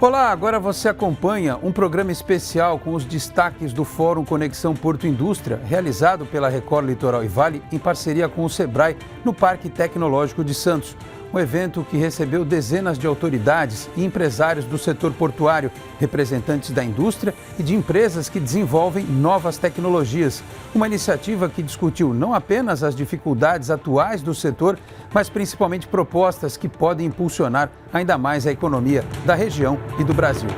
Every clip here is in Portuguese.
Olá, agora você acompanha um programa especial com os destaques do Fórum Conexão Porto Indústria, realizado pela Record Litoral e Vale em parceria com o Sebrae no Parque Tecnológico de Santos. Um evento que recebeu dezenas de autoridades e empresários do setor portuário, representantes da indústria e de empresas que desenvolvem novas tecnologias. Uma iniciativa que discutiu não apenas as dificuldades atuais do setor, mas principalmente propostas que podem impulsionar ainda mais a economia da região e do Brasil.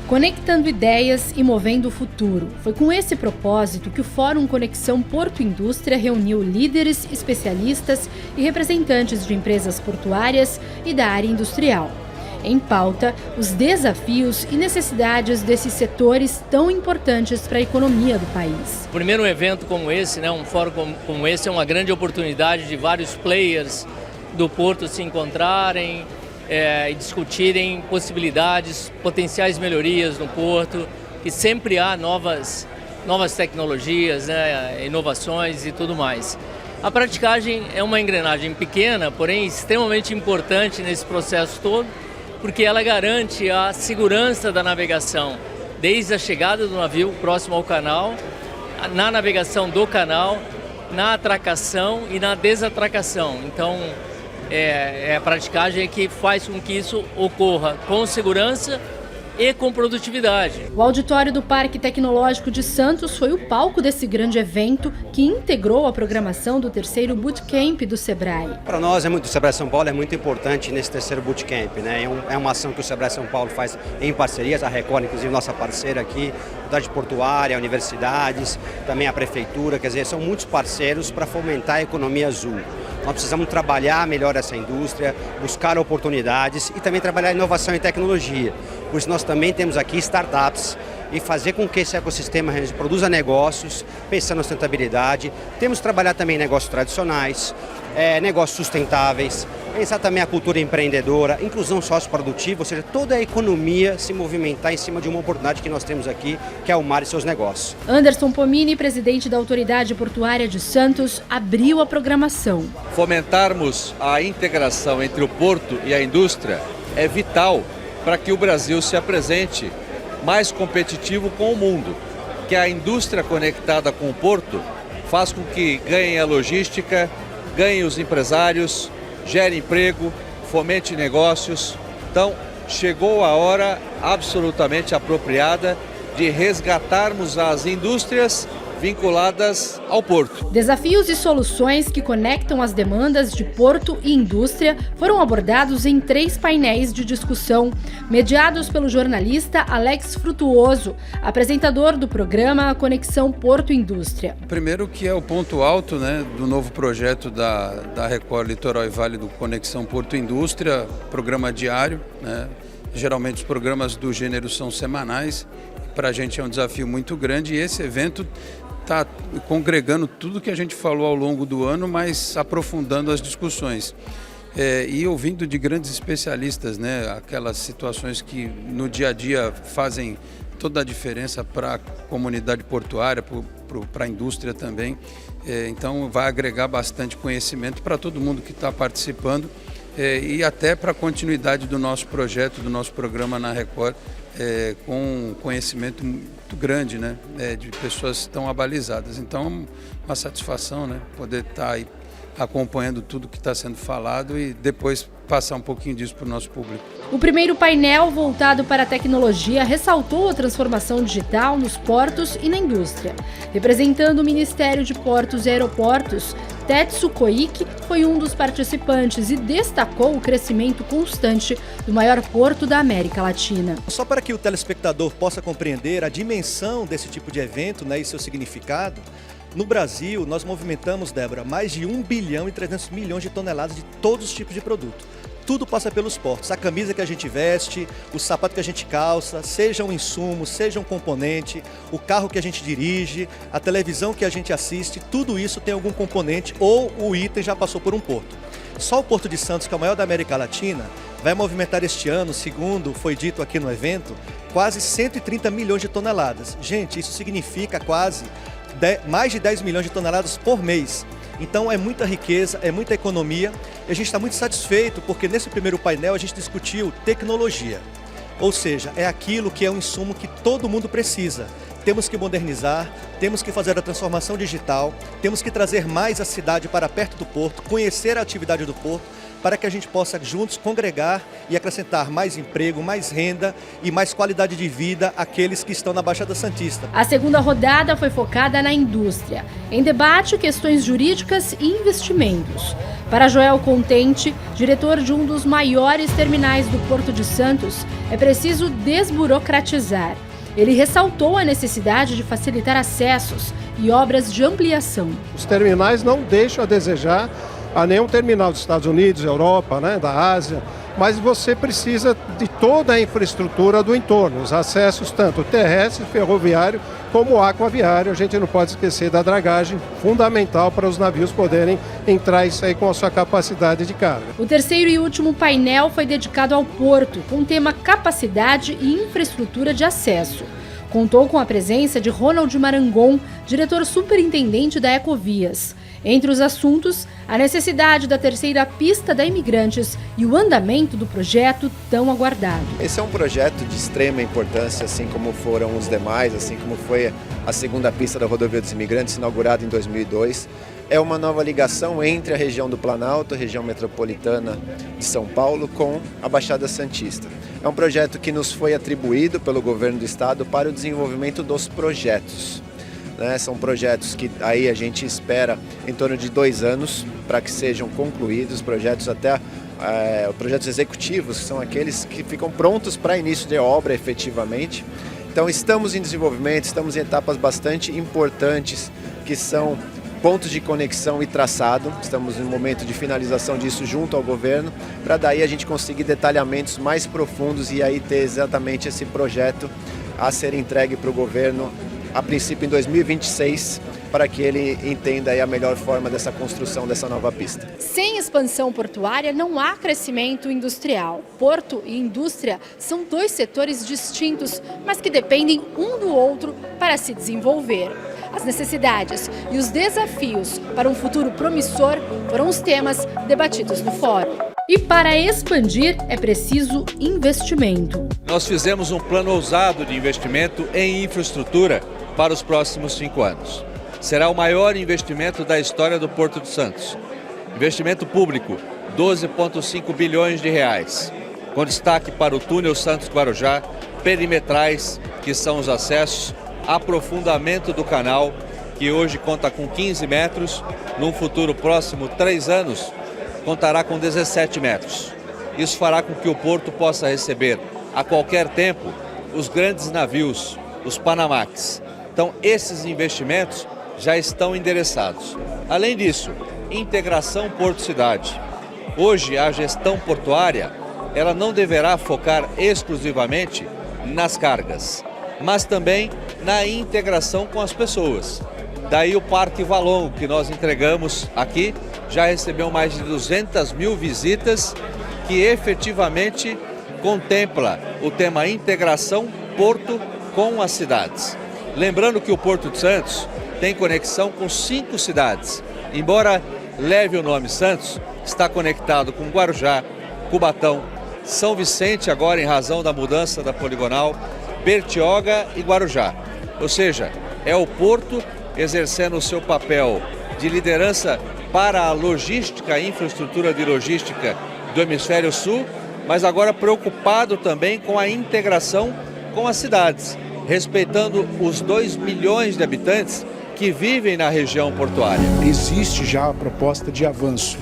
Conectando ideias e movendo o futuro. Foi com esse propósito que o Fórum Conexão Porto Indústria reuniu líderes, especialistas e representantes de empresas portuárias e da área industrial. Em pauta, os desafios e necessidades desses setores tão importantes para a economia do país. Primeiro, um evento como esse, um fórum como esse é uma grande oportunidade de vários players do Porto se encontrarem e discutirem possibilidades, potenciais melhorias no Porto, que sempre há novas tecnologias, inovações e tudo mais. A praticagem é uma engrenagem pequena, porém extremamente importante nesse processo todo, porque ela garante a segurança da navegação, desde a chegada do navio próximo ao canal, na navegação do canal, na atracação e na desatracação. Então, a praticagem que faz com que isso ocorra com segurança e com produtividade. O auditório do Parque Tecnológico de Santos foi o palco desse grande evento que integrou a programação do terceiro Bootcamp do Sebrae. Para nós, do Sebrae São Paulo, é muito importante nesse terceiro Bootcamp. É uma ação que o Sebrae São Paulo faz em parcerias, a Record, inclusive nossa parceira aqui, a Cidade Portuária, universidades, também a Prefeitura, quer dizer, são muitos parceiros para fomentar a economia azul. Nós precisamos trabalhar melhor essa indústria, buscar oportunidades e também trabalhar inovação e tecnologia. Por isso nós também temos aqui startups e fazer com que esse ecossistema produza negócios, pensando na sustentabilidade. Temos que trabalhar também negócios tradicionais, negócios sustentáveis, pensar também a cultura empreendedora, inclusão socioprodutiva, ou seja, toda a economia se movimentar em cima de uma oportunidade que nós temos aqui, que é o mar e seus negócios. Anderson Pomini, presidente da Autoridade Portuária de Santos, abriu a programação. Fomentarmos a integração entre o porto e a indústria é vital para que o Brasil se apresente mais competitivo com o mundo. Que a indústria conectada com o porto faz com que ganhem a logística, ganhem os empresários, gere emprego, fomente negócios. Então, chegou a hora absolutamente apropriada de resgatarmos as indústrias vinculadas ao porto. Desafios e soluções que conectam as demandas de porto e indústria foram abordados em 3 painéis de discussão, mediados pelo jornalista Alex Frutuoso, apresentador do programa Conexão Porto Indústria. Primeiro que é o ponto alto do novo projeto da Record Litoral e Vale do Conexão Porto Indústria, programa diário. Geralmente os programas do gênero são semanais. Para a gente é um desafio muito grande e esse evento está congregando tudo que a gente falou ao longo do ano, mas aprofundando as discussões. E ouvindo de grandes especialistas, aquelas situações que no dia a dia fazem toda a diferença para a comunidade portuária, para a indústria também. Então vai agregar bastante conhecimento para todo mundo que está participando e até para a continuidade do nosso projeto, do nosso programa na Record, com um conhecimento muito grande, de pessoas tão abalizadas. Então, uma satisfação, poder estar aí acompanhando tudo que está sendo falado e depois passar um pouquinho disso para o nosso público. O primeiro painel, voltado para a tecnologia, ressaltou a transformação digital nos portos e na indústria. Representando o Ministério de Portos e Aeroportos, Tetsu Koike foi um dos participantes e destacou o crescimento constante do maior porto da América Latina. Só para que o telespectador possa compreender a dimensão desse tipo de evento, e seu significado, no Brasil nós movimentamos, Débora, mais de 1 bilhão e 300 milhões de toneladas de todos os tipos de produto. Tudo passa pelos portos. A camisa que a gente veste, o sapato que a gente calça, seja um insumo, seja um componente, o carro que a gente dirige, a televisão que a gente assiste, tudo isso tem algum componente ou o item já passou por um porto. Só o Porto de Santos, que é o maior da América Latina, vai movimentar este ano, segundo foi dito aqui no evento, quase 130 milhões de toneladas. Gente, isso significa mais de 10 milhões de toneladas por mês. Então é muita riqueza, é muita economia e a gente está muito satisfeito porque nesse primeiro painel a gente discutiu tecnologia. Ou seja, é aquilo que é um insumo que todo mundo precisa. Temos que modernizar, temos que fazer a transformação digital, temos que trazer mais a cidade para perto do porto, conhecer a atividade do porto, para que a gente possa juntos congregar e acrescentar mais emprego, mais renda e mais qualidade de vida àqueles que estão na Baixada Santista. A segunda rodada foi focada na indústria. Em debate, questões jurídicas e investimentos. Para Joel Contente, diretor de um dos maiores terminais do Porto de Santos, é preciso desburocratizar. Ele ressaltou a necessidade de facilitar acessos e obras de ampliação. Os terminais não deixam a desejar a nenhum terminal dos Estados Unidos, Europa, da Ásia, mas você precisa de toda a infraestrutura do entorno, os acessos tanto terrestre, ferroviário, como aquaviário. A gente não pode esquecer da dragagem, fundamental para os navios poderem entrar e sair com a sua capacidade de carga. O terceiro e último painel foi dedicado ao porto, com o tema capacidade e infraestrutura de acesso. Contou com a presença de Ronald Marangon, diretor superintendente da Ecovias. Entre os assuntos, a necessidade da terceira pista da Imigrantes e o andamento do projeto tão aguardado. Esse é um projeto de extrema importância, assim como foram os demais, assim como foi a segunda pista da Rodovia dos Imigrantes, inaugurada em 2002. É uma nova ligação entre a região do Planalto, a região metropolitana de São Paulo, com a Baixada Santista. É um projeto que nos foi atribuído pelo governo do estado para o desenvolvimento dos projetos. São projetos que aí a gente espera em torno de 2 anos para que sejam concluídos, projetos projetos executivos, que são aqueles que ficam prontos para início de obra efetivamente. Então estamos em desenvolvimento, estamos em etapas bastante importantes que são pontos de conexão e traçado. Estamos no momento de finalização disso junto ao governo, para daí a gente conseguir detalhamentos mais profundos e aí ter exatamente esse projeto a ser entregue para o governo a princípio em 2026, para que ele entenda aí a melhor forma dessa construção dessa nova pista. Sem expansão portuária não há crescimento industrial. Porto e indústria são 2 setores distintos, mas que dependem um do outro para se desenvolver. As necessidades e os desafios para um futuro promissor foram os temas debatidos no fórum. E para expandir é preciso investimento. Nós fizemos um plano ousado de investimento em infraestrutura para os próximos 5 anos. Será o maior investimento da história do Porto de Santos. Investimento público, 12,5 bilhões de reais, com destaque para o túnel Santos-Guarujá, perimetrais, que são os acessos, aprofundamento do canal, que hoje conta com 15 metros, num futuro próximo, 3 anos, contará com 17 metros. Isso fará com que o porto possa receber, a qualquer tempo, os grandes navios, os Panamax. Então, esses investimentos já estão endereçados. Além disso, integração porto-cidade. Hoje, a gestão portuária, ela não deverá focar exclusivamente nas cargas, mas também na integração com as pessoas. Daí o Parque Valongo, que nós entregamos aqui, já recebeu mais de 200 mil visitas, que efetivamente contempla o tema integração porto com as cidades. Lembrando que o Porto de Santos tem conexão com 5 cidades. Embora leve o nome Santos, está conectado com Guarujá, Cubatão, São Vicente, agora em razão da mudança da poligonal, Bertioga e Guarujá. Ou seja, é o porto exercendo o seu papel de liderança para a logística, a infraestrutura de logística do Hemisfério Sul, mas agora preocupado também com a integração com as cidades, respeitando os 2 milhões de habitantes que vivem na região portuária. Existe já a proposta de avanço,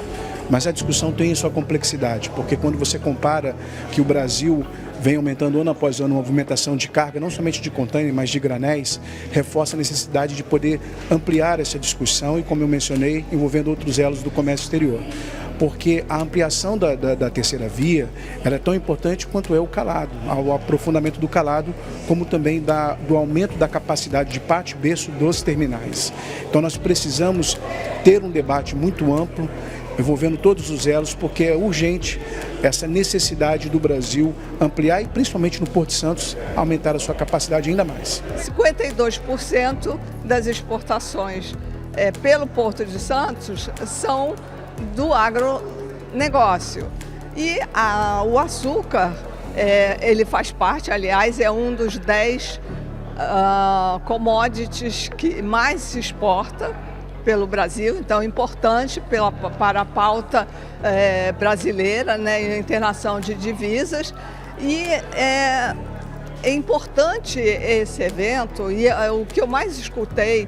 mas a discussão tem sua complexidade, porque quando você compara que o Brasil vem aumentando ano após ano a movimentação de carga, não somente de contêiner, mas de granéis, reforça a necessidade de poder ampliar essa discussão e, como eu mencionei, envolvendo outros elos do comércio exterior. Porque a ampliação da terceira via ela é tão importante quanto é o calado, o aprofundamento do calado, como também do aumento da capacidade de parte-berço dos terminais. Então nós precisamos ter um debate muito amplo, envolvendo todos os elos, porque é urgente essa necessidade do Brasil ampliar e, principalmente no Porto de Santos, aumentar a sua capacidade ainda mais. 52% das exportações pelo Porto de Santos são do agronegócio. E o açúcar, ele faz parte, aliás, é um dos 10 commodities que mais se exporta pelo Brasil, então é importante para a pauta brasileira, né, e a internação de divisas. E é importante esse evento, e o que eu mais escutei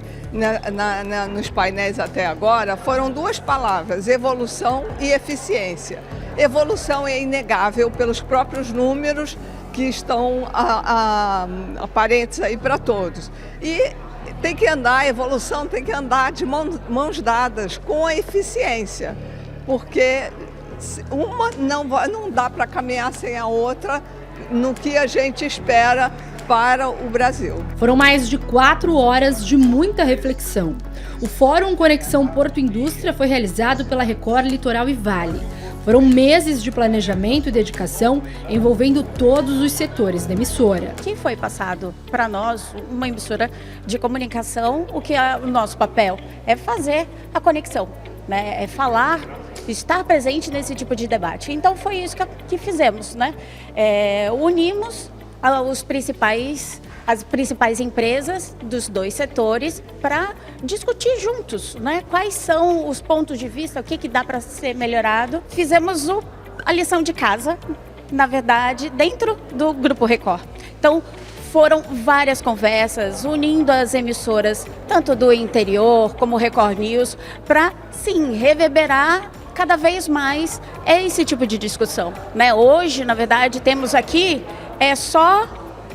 nos painéis até agora foram 2 palavras: evolução e eficiência. Evolução é inegável pelos próprios números que estão aparentes aí para todos. E tem que andar, a evolução tem que andar de mãos dadas com a eficiência, porque uma não dá para caminhar sem a outra no que a gente espera para o Brasil. Foram mais de 4 horas de muita reflexão. O Fórum Conexão Porto Indústria foi realizado pela Record Litoral e Vale. Foram meses de planejamento e dedicação envolvendo todos os setores da emissora. Que foi passado para nós, uma emissora de comunicação, o que é o nosso papel? É fazer a conexão, né? É falar, estar presente nesse tipo de debate. Então foi isso que fizemos, né? Unimos as principais empresas dos 2 setores para discutir juntos, né? Quais são os pontos de vista, o que dá para ser melhorado. Fizemos a lição de casa, na verdade, dentro do Grupo Record. Então, foram várias conversas, unindo as emissoras, tanto do interior como Record News, para, sim, reverberar cada vez mais esse tipo de discussão, né? Hoje, na verdade, temos aqui só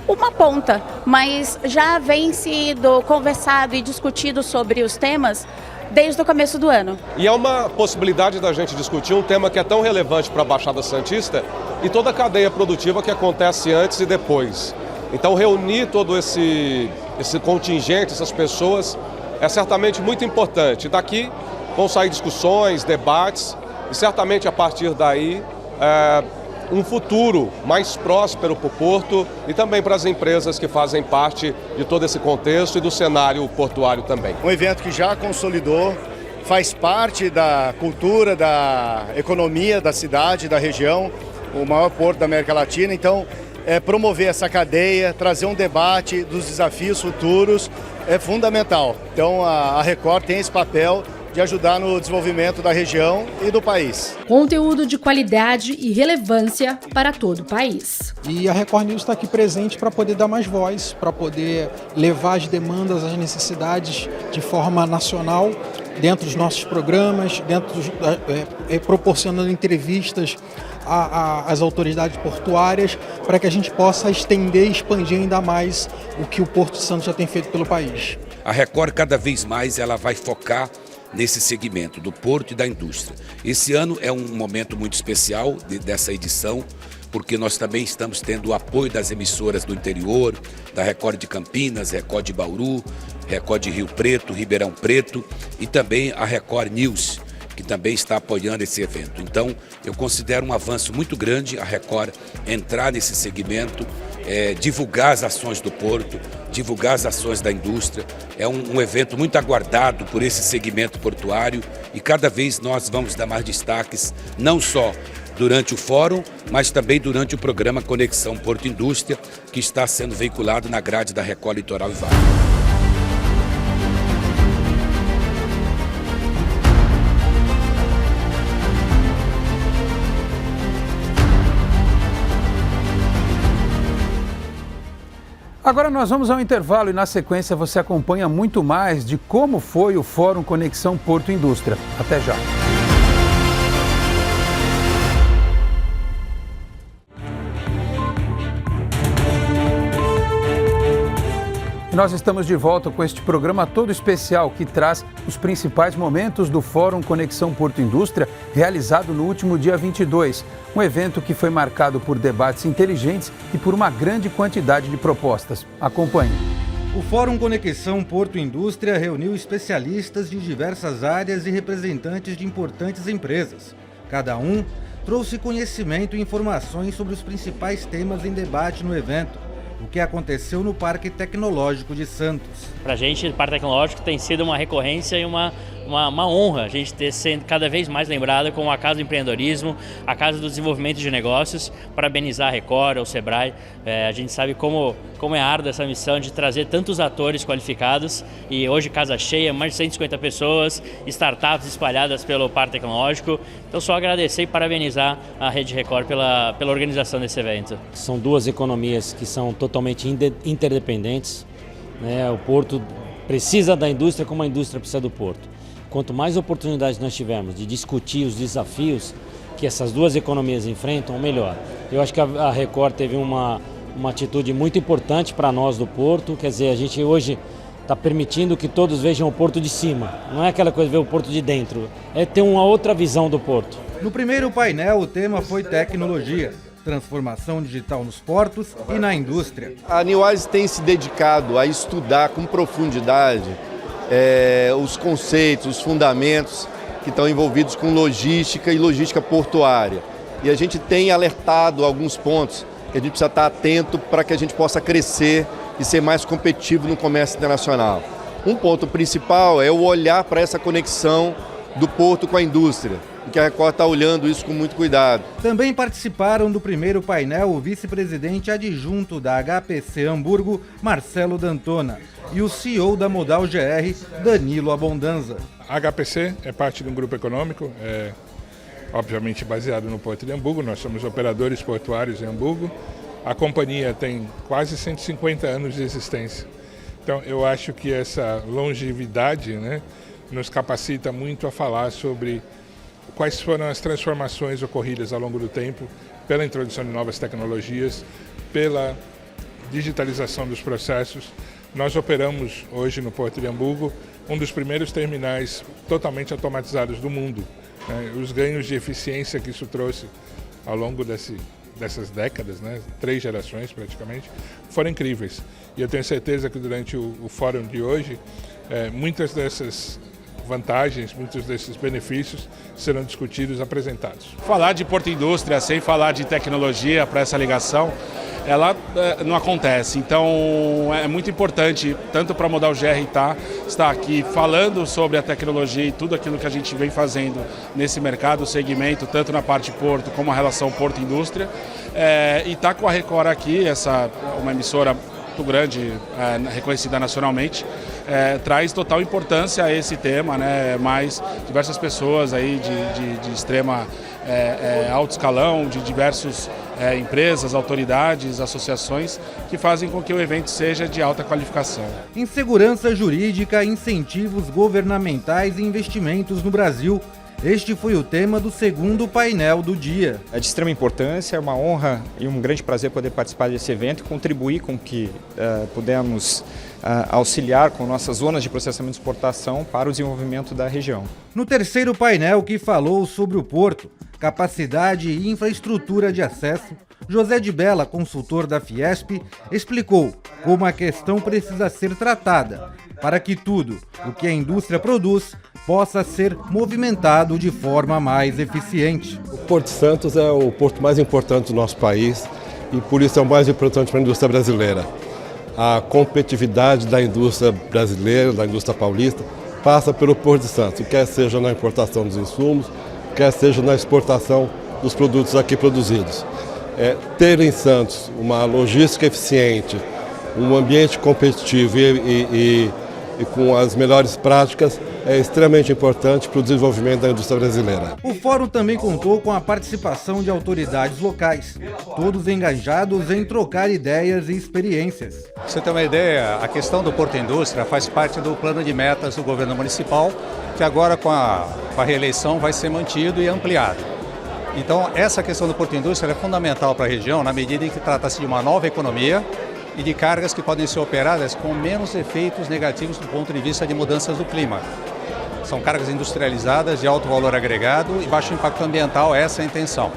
uma ponta, mas já vem sido conversado e discutido sobre os temas desde o começo do ano. E é uma possibilidade da gente discutir um tema que é tão relevante para a Baixada Santista e toda a cadeia produtiva que acontece antes e depois. Então reunir todo esse contingente, essas pessoas, é certamente muito importante. Daqui vão sair discussões, debates e certamente a partir daí um futuro mais próspero para o Porto e também para as empresas que fazem parte de todo esse contexto e do cenário portuário também. Um evento que já consolidou, faz parte da cultura, da economia da cidade, da região, o maior porto da América Latina. Então, promover essa cadeia, trazer um debate dos desafios futuros é fundamental. Então, a Record tem esse papel de ajudar no desenvolvimento da região e do país. Conteúdo de qualidade e relevância para todo o país. E a Record News está aqui presente para poder dar mais voz, para poder levar as demandas, as necessidades de forma nacional, dentro dos nossos programas, proporcionando entrevistas às autoridades portuárias, para que a gente possa estender e expandir ainda mais o que o Porto de Santos já tem feito pelo país. A Record, cada vez mais, ela vai focar nesse segmento do porto e da indústria. Esse ano é um momento muito especial dessa edição, porque nós também estamos tendo o apoio das emissoras do interior, da Record de Campinas, Record de Bauru, Record de Rio Preto, Ribeirão Preto e também a Record News, que também está apoiando esse evento. Então, eu considero um avanço muito grande a Record entrar nesse segmento, divulgar as ações do porto, divulgar as ações da indústria. É um evento muito aguardado por esse segmento portuário e cada vez nós vamos dar mais destaques, não só durante o fórum, mas também durante o programa Conexão Porto Indústria, que está sendo veiculado na grade da Record Litoral e Vale. Agora nós vamos ao intervalo e na sequência você acompanha muito mais de como foi o Fórum Conexão Porto Indústria. Até já. Nós estamos de volta com este programa todo especial que traz os principais momentos do Fórum Conexão Porto Indústria, realizado no último dia 22. Um evento que foi marcado por debates inteligentes e por uma grande quantidade de propostas. Acompanhe. O Fórum Conexão Porto Indústria reuniu especialistas de diversas áreas e representantes de importantes empresas. Cada um trouxe conhecimento e informações sobre os principais temas em debate no evento, o que aconteceu no Parque Tecnológico de Santos. Para a gente, o Parque Tecnológico tem sido uma recorrência e uma honra a gente ter sendo cada vez mais lembrado como a Casa do Empreendedorismo, a Casa do Desenvolvimento de Negócios. Parabenizar a Record, o Sebrae. A gente sabe como é árdua essa missão de trazer tantos atores qualificados e hoje casa cheia, mais de 150 pessoas, startups espalhadas pelo Parque Tecnológico. Então só agradecer e parabenizar a Rede Record pela organização desse evento. São duas economias que são totalmente interdependentes, né? O Porto precisa da indústria como a indústria precisa do Porto. Quanto mais oportunidades nós tivermos de discutir os desafios que essas duas economias enfrentam, melhor. Eu acho que a Record teve uma atitude muito importante para nós do Porto, quer dizer, a gente hoje está permitindo que todos vejam o Porto de cima, não é aquela coisa de ver o Porto de dentro, é ter uma outra visão do Porto. No primeiro painel, o tema foi tecnologia, transformação digital nos portos e na indústria. A Newise tem se dedicado a estudar com profundidade os conceitos, os fundamentos que estão envolvidos com logística e logística portuária. E a gente tem alertado alguns pontos que a gente precisa estar atento para que a gente possa crescer e ser mais competitivo no comércio internacional. Um ponto principal é o olhar para essa conexão do porto com a indústria, e que a Record está olhando isso com muito cuidado. Também participaram do primeiro painel o vice-presidente adjunto da HPC Hamburgo, Marcelo D'Antona, e o CEO da Modal GR, Danilo Abondanza. A HPC é parte de um grupo econômico, obviamente baseado no Porto de Hamburgo. Nós somos operadores portuários em Hamburgo. A companhia tem quase 150 anos de existência. Então eu acho que essa longevidade, né, nos capacita muito a falar sobre quais foram as transformações ocorridas ao longo do tempo pela introdução de novas tecnologias, pela digitalização dos processos. Nós operamos hoje no Porto de Hamburgo um dos primeiros terminais totalmente automatizados do mundo. Os ganhos de eficiência que isso trouxe ao longo dessas décadas, 3 gerações praticamente, foram incríveis. E eu tenho certeza que durante o fórum de hoje, muitas dessas vantagens, muitos desses benefícios serão discutidos e apresentados. Falar de Porto Indústria sem falar de tecnologia para essa ligação, ela não acontece. Então é muito importante, tanto para a Modal GR estar aqui falando sobre a tecnologia e tudo aquilo que a gente vem fazendo nesse mercado, segmento, tanto na parte Porto como a relação Porto-Indústria, e estar com a Record aqui, uma emissora muito grande, reconhecida nacionalmente, traz total importância a esse tema, mais diversas pessoas aí de extrema alto escalão, de diversas empresas, autoridades, associações, que fazem com que o evento seja de alta qualificação. Insegurança jurídica, incentivos governamentais e investimentos no Brasil. Este foi o tema do segundo painel do dia. É de extrema importância, é uma honra e um grande prazer poder participar desse evento e contribuir com que pudemos auxiliar com nossas zonas de processamento e exportação para o desenvolvimento da região. No terceiro painel, que falou sobre o porto, capacidade e infraestrutura de acesso, José de Bella, consultor da Fiesp, explicou como a questão precisa ser tratada para que tudo o que a indústria produz possa ser movimentado de forma mais eficiente. O Porto de Santos é o porto mais importante do nosso país e por isso é o mais importante para a indústria brasileira. A competitividade da indústria brasileira, da indústria paulista, passa pelo Porto de Santos, quer seja na importação dos insumos, quer seja na exportação dos produtos aqui produzidos. Ter em Santos uma logística eficiente, um ambiente competitivo e com as melhores práticas é extremamente importante para o desenvolvimento da indústria brasileira. O fórum também contou com a participação de autoridades locais, todos engajados em trocar ideias e experiências. Pra você ter uma ideia, a questão do Porto Indústria faz parte do plano de metas do governo municipal, que agora com a reeleição vai ser mantido e ampliado. Então essa questão do Porto Indústria é fundamental para a região, na medida em que trata-se de uma nova economia e de cargas que podem ser operadas com menos efeitos negativos do ponto de vista de mudanças do clima. São cargas industrializadas de alto valor agregado e baixo impacto ambiental, essa é a intenção.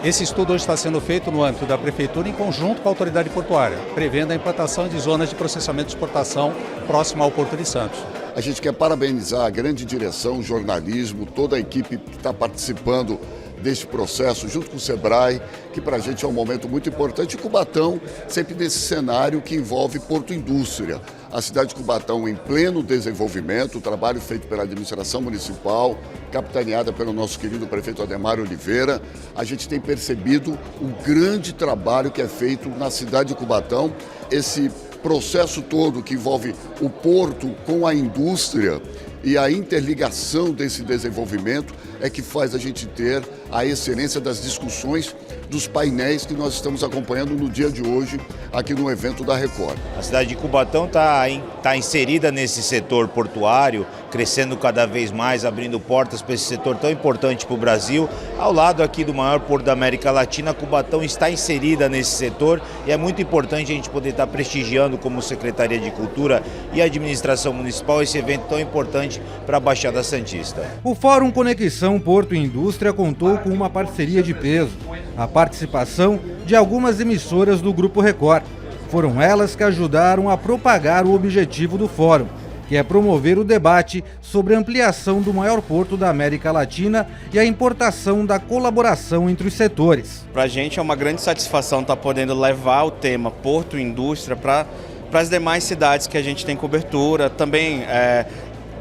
Esse estudo hoje está sendo feito no âmbito da Prefeitura em conjunto com a autoridade portuária, prevendo a implantação de zonas de processamento de exportação próxima ao Porto de Santos. A gente quer parabenizar a grande direção, o jornalismo, toda a equipe que está participando deste processo, junto com o Sebrae, que para a gente é um momento muito importante. E Cubatão, sempre nesse cenário que envolve Porto Indústria. A cidade de Cubatão em pleno desenvolvimento, o trabalho feito pela administração municipal, capitaneada pelo nosso querido prefeito Ademar Oliveira. A gente tem percebido o grande trabalho que é feito na cidade de Cubatão, esse processo todo que envolve o porto com a indústria e a interligação desse desenvolvimento é que faz a gente ter a excelência das discussões dos painéis que nós estamos acompanhando no dia de hoje aqui no evento da Record. A cidade de Cubatão está inserida nesse setor portuário, crescendo cada vez mais, abrindo portas para esse setor tão importante para o Brasil. Ao lado aqui do maior porto da América Latina, Cubatão está inserida nesse setor e é muito importante a gente poder estar prestigiando como Secretaria de Cultura e Administração Municipal esse evento tão importante para a Baixada Santista. O Fórum Conexão Porto e Indústria contou com uma parceria de peso, a participação de algumas emissoras do Grupo Record. Foram elas que ajudaram a propagar o objetivo do fórum, que é promover o debate sobre a ampliação do maior porto da América Latina e a importação da colaboração entre os setores. Para a gente é uma grande satisfação estar podendo levar o tema Porto e Indústria para as demais cidades que a gente tem cobertura, também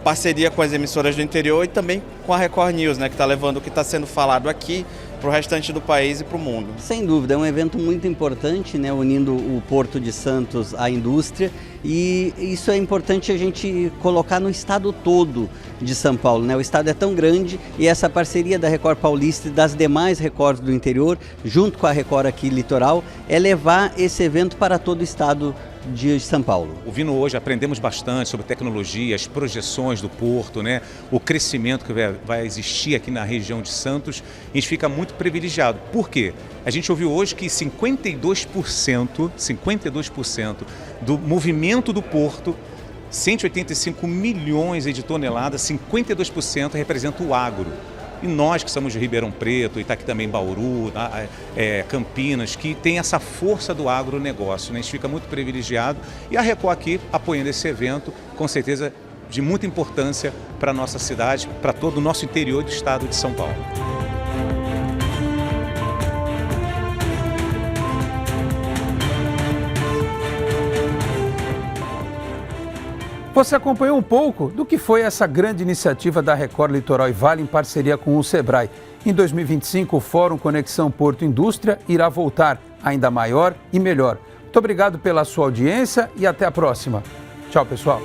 parceria com as emissoras do interior e também com a Record News, né, que está levando o que está sendo falado aqui para o restante do país e para o mundo. Sem dúvida, é um evento muito importante, né, unindo o Porto de Santos à indústria, e isso é importante a gente colocar no estado todo de São Paulo, né? O estado é tão grande e essa parceria da Record Paulista e das demais Records do interior, junto com a Record aqui Litoral, é levar esse evento para todo o estado de São Paulo. Ouvindo hoje, aprendemos bastante sobre tecnologia, as projeções do porto, né? O crescimento que vai existir aqui na região de Santos. A gente fica muito privilegiado. Por quê? A gente ouviu hoje que 52% do movimento do porto, 185 milhões de toneladas, 52% representa o agro. E nós que somos de Ribeirão Preto, e está aqui também Bauru, Campinas, que tem essa força do agronegócio, né? A gente fica muito privilegiado e a Record aqui apoiando esse evento, com certeza de muita importância para a nossa cidade, para todo o nosso interior do estado de São Paulo. Você acompanhou um pouco do que foi essa grande iniciativa da Record Litoral e Vale em parceria com o Sebrae. Em 2025, o Fórum Conexão Porto Indústria irá voltar ainda maior e melhor. Muito obrigado pela sua audiência e até a próxima. Tchau, pessoal.